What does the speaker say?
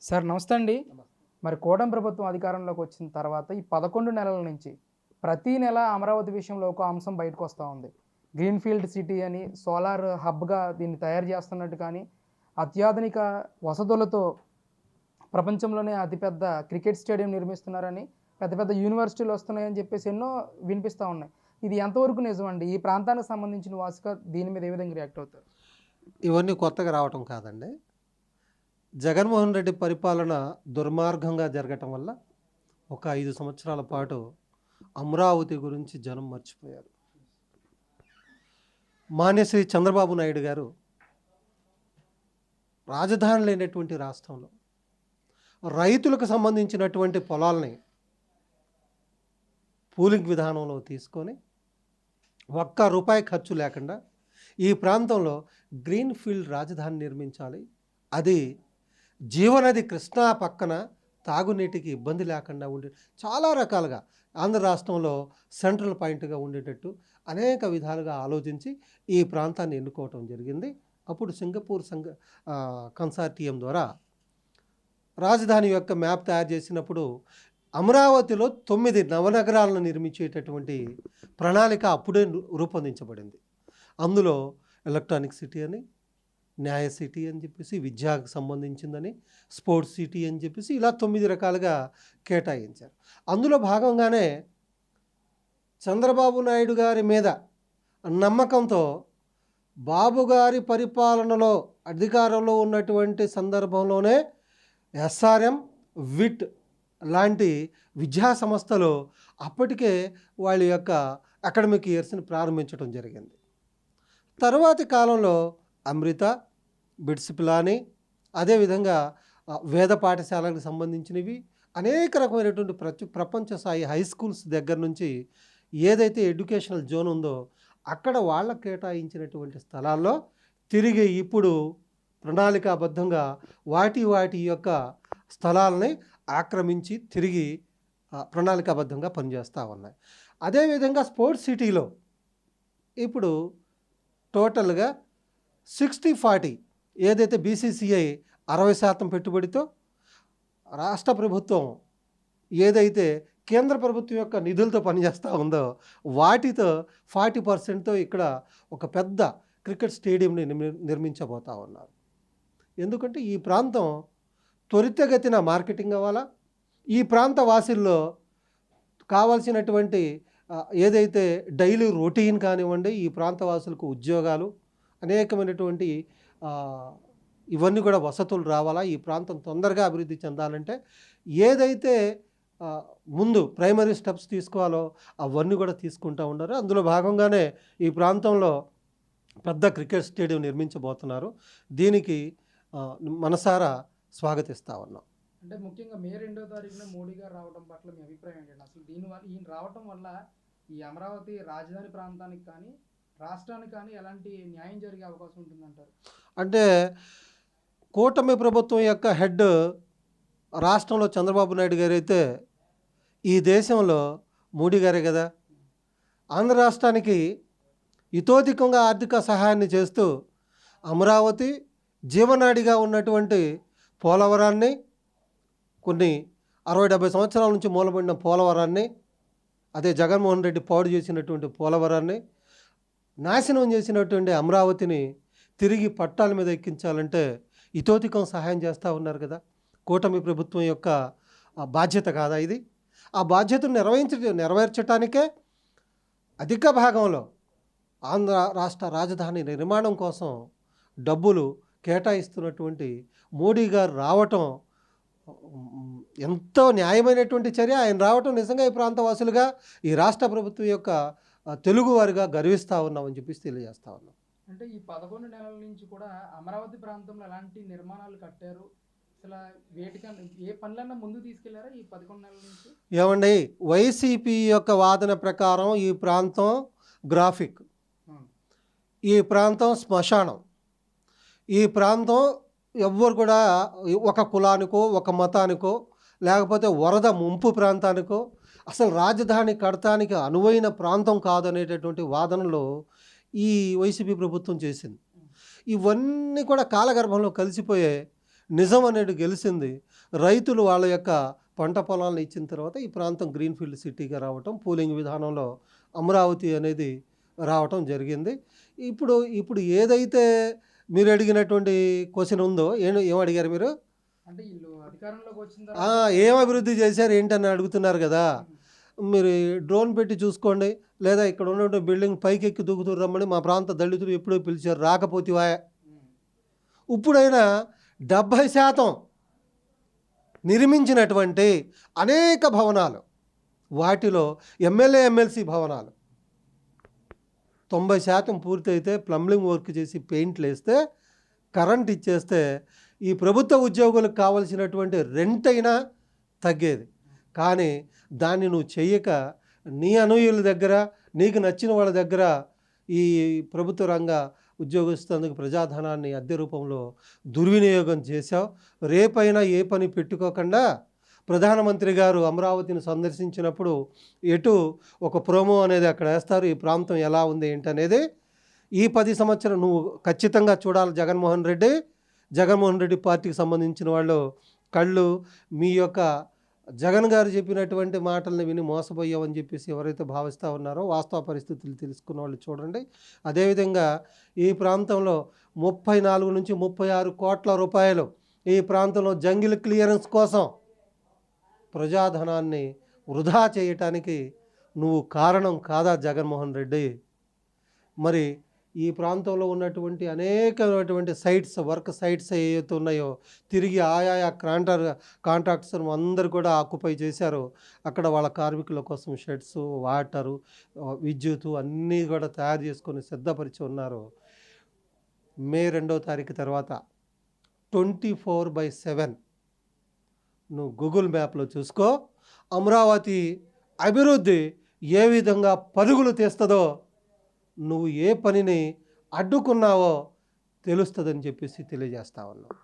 Sir నమస్తే అండి. మరి కూటమి ప్రభుత్వం అధికారంలోకి వచ్చిన తర్వాత ఈ 11 నెలల నుంచి ప్రతి నెల అమరావతి విషయంలో ఒక అంశం బయటకొస్తా ఉంది. గ్రీన్‌ఫీల్డ్ సిటీ అని సోలార్ హబ్‌గా దీన్ని తయారు చేస్తున్నట్టు కానీ, అత్యాధునిక వసతులతో ప్రపంచంలోనే అతిపెద్ద క్రికెట్ స్టేడియం నిర్మిస్తున్నారని, పెద్ద పెద్ద యూనివర్సిటీలు వస్తున్నాయని చెప్పేసి ఎన్నో వినిపిస్తా ఉన్నాయి. ఇది ఎంతవరకు నిజమండి? ఈ ప్రాంతానికి సంబంధించిన వాసిగా దీని మీద ఏ విధంగా రియాక్ట్ అవుతారు? ఇవన్నీ కొత్తగా రావటం కాదండి. జగన్మోహన్ రెడ్డి పరిపాలన దుర్మార్గంగా జరగటం వల్ల ఒక 5 సంవత్సరాల పాటు అమరావతి గురించి జనం మర్చిపోయారు. మాన్యశ్రీ చంద్రబాబు నాయుడు గారు రాజధాని లేనటువంటి రాష్ట్రంలో రైతులకు సంబంధించినటువంటి పొలాల్ని పూలింగ్ విధానంలో తీసుకొని ఒక్క రూపాయి ఖర్చు లేకుండా ఈ ప్రాంతంలో గ్రీన్‌ఫీల్డ్ రాజధాని నిర్మించాలి. అది జీవనది కృష్ణా పక్కన తాగునీటికి ఇబ్బంది లేకుండా ఉండే చాలా రకాలుగా ఆంధ్ర రాష్ట్రంలో సెంట్రల్ పాయింట్గా ఉండేటట్టు అనేక విధాలుగా ఆలోచించి ఈ ప్రాంతాన్ని ఎన్నుకోవటం జరిగింది. అప్పుడు సింగపూర్ కన్సార్టియం ద్వారా రాజధాని యొక్క మ్యాప్ తయారు చేసినప్పుడు అమరావతిలో 9 నవనగరాలను నిర్మించేటటువంటి ప్రణాళిక అప్పుడే రూపొందించబడింది. అందులో ఎలక్ట్రానిక్ సిటీ అని, న్యాయ సిటీ అని చెప్పేసి, విద్యకు సంబంధించిందని, స్పోర్ట్స్ సిటీ అని చెప్పేసి ఇలా 9 రకాలుగా కేటాయించారు. అందులో భాగంగానే చంద్రబాబు నాయుడు గారి మీద నమ్మకంతో బాబు గారి పరిపాలనలో అధికారంలో ఉన్నటువంటి సందర్భంలోనే ఎస్ఆర్ఎం, విట్ లాంటి విద్యా సంస్థలు అప్పటికే వాళ్ళ యొక్క అకాడమిక్ ఇయర్స్ని ప్రారంభించడం జరిగింది. తరువాతి కాలంలో అమృత, బిట్స్ పిలాని, అదేవిధంగా వేద పాఠశాలకు సంబంధించినవి అనేక రకమైనటువంటి ప్రపంచ స్థాయి హై స్కూల్స్ దగ్గర నుంచి ఏదైతే ఎడ్యుకేషనల్ జోన్ ఉందో అక్కడ వాళ్ళకు కేటాయించినటువంటి స్థలాల్లో తిరిగి ఇప్పుడు ప్రణాళికాబద్ధంగా వాటి యొక్క స్థలాలని ఆక్రమించి తిరిగి ప్రణాళికాబద్ధంగా పనిచేస్తూ ఉన్నాయి. అదేవిధంగా స్పోర్ట్స్ సిటీలో ఇప్పుడు టోటల్గా 60-40 ఏదైతే బీసీసీఐ 60% పెట్టుబడితో రాష్ట్ర ప్రభుత్వం ఏదైతే కేంద్ర ప్రభుత్వం యొక్క నిధులతో పనిచేస్తూ ఉందో వాటితో 40%తో ఇక్కడ ఒక పెద్ద క్రికెట్ స్టేడియంని నిర్మించబోతూ ఉన్నారు. ఎందుకంటే ఈ ప్రాంతం త్వరితగతిన మార్కెటింగ్ అవ్వాలా, ఈ ప్రాంత వాసుల్లో కావాల్సినటువంటి ఏదైతే డైలీ రొటీన్ కానివ్వండి, ఈ ప్రాంత వాసులకు ఉద్యోగాలు అనేకమైనటువంటి ఇవన్నీ కూడా వసతులు రావాలా, ఈ ప్రాంతం తొందరగా అభివృద్ధి చెందాలంటే ఏదైతే ముందు ప్రైమరీ స్టెప్స్ తీసుకోవాలో అవన్నీ కూడా తీసుకుంటూ ఉన్నారు. అందులో భాగంగానే ఈ ప్రాంతంలో పెద్ద క్రికెట్ స్టేడియం నిర్మించబోతున్నారు. దీనికి మనసారా స్వాగతిస్తూ ఉన్నాం. అంటే ముఖ్యంగా మే 2వ తారీఖున మోడీ గారు రావడం పట్ల మీ అభిప్రాయం ఏంటండి? అసలు దీనివల్ల ఈయన రావటం వల్ల ఈ అమరావతి రాజధాని ప్రాంతానికి కానీ రాష్ట్రానికి కానీ ఎలాంటి న్యాయం జరిగే అవకాశం ఉంటుందంటారు? అంటే కూటమి ప్రభుత్వం యొక్క హెడ్ రాష్ట్రంలో చంద్రబాబు నాయుడు గారు అయితే ఈ దేశంలో మోడీ గారే కదా. ఆంధ్ర రాష్ట్రానికి ఇతోధికంగా ఆర్థిక సహాయాన్ని చేస్తూ అమరావతి జీవనాడిగా ఉన్నటువంటి పోలవరాన్ని, కొన్ని 60-70 సంవత్సరాల నుంచి మూలబడిన పోలవరాన్ని, అదే జగన్మోహన్ రెడ్డి పాడు చేసినటువంటి పోలవరాన్ని, నాశనం చేసినటువంటి అమరావతిని తిరిగి పట్టాల మీద ఎక్కించాలంటే ఇతోధికం సహాయం చేస్తూ ఉన్నారు కదా. కూటమి ప్రభుత్వం యొక్క బాధ్యత కాదా ఇది? ఆ బాధ్యతను నెరవేర్చడానికే అధిక భాగంలో ఆంధ్ర రాష్ట్ర రాజధాని నిర్మాణం కోసం డబ్బులు కేటాయిస్తున్నటువంటి మోడీ గారు రావటం ఎంతో న్యాయమైనటువంటి చర్య. ఆయన రావటం నిజంగా ఈ ప్రాంతవాసులుగా, ఈ రాష్ట్ర ప్రభుత్వం యొక్క తెలుగు వారిగా గర్విస్తూ ఉన్నామని చెప్పేసి తెలియజేస్తూ ఉన్నాం. అంటే ఈ 11 నెలల నుంచి కూడా అమరావతి ప్రాంతంలో ఎలాంటి నిర్మాణాలు కట్టారు? అసలు వేటికన్నా ఏ పనులన్నా ముందు తీసుకెళ్లారా ఈ 11 నెలల నుంచి? ఏమండి, వైసీపీ యొక్క వాదన ప్రకారం ఈ ప్రాంతం గ్రాఫిక్, ఈ ప్రాంతం శ్మశానం, ఈ ప్రాంతం ఎవ్వరు కూడా ఒక కులానికో ఒక మతానికో లేకపోతే వరద ముంపు ప్రాంతానికో అసలు రాజధాని కడతానికి అనువైన ప్రాంతం కాదనేటటువంటి వాదనలో ఈ వైసీపీ ప్రభుత్వం చేసింది. ఇవన్నీ కూడా కాలగర్భంలో కలిసిపోయే నిజం అనేది గెలిచింది. రైతులు వాళ్ళ యొక్క పంట పొలాలను ఇచ్చిన తర్వాత ఈ ప్రాంతం గ్రీన్ఫీల్డ్ సిటీగా రావటం, పూలింగ్ విధానంలో అమరావతి అనేది రావటం జరిగింది. ఇప్పుడు ఇప్పుడు ఏదైతే మీరు అడిగినటువంటి క్వశ్చన్ ఉందో ఏం అడిగారు మీరు? అంటే వీళ్ళు అధికారంలోకి వచ్చిన ఏం అభివృద్ధి చేశారు ఏంటని అడుగుతున్నారు కదా. మీరు డ్రోన్ పెట్టి చూసుకోండి, లేదా ఇక్కడ ఉన్నటువంటి బిల్డింగ్ పైకి ఎక్కి దూకుతూ రమ్మని మా ప్రాంత దళితులు ఎప్పుడో పిలిచారు, రాకపోతేవా. ఇప్పుడైనా 70% నిర్మించినటువంటి అనేక భవనాలు, వాటిలో ఎమ్మెల్యే ఎమ్మెల్సీ భవనాలు 90% పూర్తయితే ప్లంబింగ్ వర్క్ చేసి పెయింట్లు వేస్తే, కరెంట్ ఇచ్చేస్తే ఈ ప్రభుత్వ ఉద్యోగులకు కావలసినటువంటి రెంట్ అయినా తగ్గేది. కానీ దాన్ని నువ్వు చెయ్యక నీ అనుయుల దగ్గర, నీకు నచ్చిన వాళ్ళ దగ్గర ఈ ప్రభుత్వ రంగ ఉద్యోగస్తులకు ప్రజాధనాన్ని అద్దె రూపంలో దుర్వినియోగం చేశావు. రేపైనా ఏ పని పెట్టుకోకుండా ప్రధానమంత్రి గారు అమరావతిని సందర్శించినప్పుడు ఎటు ఒక ప్రోమో అనేది అక్కడ వేస్తారు, ఈ ప్రాంతం ఎలా ఉంది ఏంటనేది. ఈ 10 సంవత్సరం నువ్వు ఖచ్చితంగా చూడాలి. జగన్మోహన్ రెడ్డి పార్టీకి సంబంధించిన వాళ్ళు కళ్ళు మీ యొక్క జగన్ గారు చెప్పినటువంటి మాటలను విని మోసపోయామని చెప్పేసి ఎవరైతే భావిస్తూ ఉన్నారో వాస్తవ పరిస్థితులు తెలుసుకున్న వాళ్ళు చూడండి. అదేవిధంగా ఈ ప్రాంతంలో 34 నుంచి 36 కోట్ల రూపాయలు ఈ ప్రాంతంలో జంగిల్ క్లియరెన్స్ కోసం ప్రజాధనాన్ని వృధా చేయటానికి నువ్వు కారణం కాదా జగన్మోహన్ రెడ్డి? మరి ఈ ప్రాంతంలో ఉన్నటువంటి అనేకమైనటువంటి వర్క్ సైట్స్ ఏవైతే ఉన్నాయో తిరిగి ఆయా కాంట్రాక్టర్స్ అందరూ కూడా ఆక్యుపై చేశారు. అక్కడ వాళ్ళ కార్మికుల కోసం షెడ్స్, వాటరు, విద్యుత్ అన్నీ కూడా తయారు చేసుకొని సిద్ధపరిచి ఉన్నారు. మే 2వ తారీఖు తర్వాత 24/7 నువ్వు గూగుల్ మ్యాప్లో చూసుకో. అమరావతి అభివృద్ధి ఏ విధంగా పరుగులు తీస్తుందో, నువ్వు ఏ పనిని అడ్డుకున్నావో తెలుస్తుందని చెప్పేసి తెలియజేస్తా ఉన్నావు.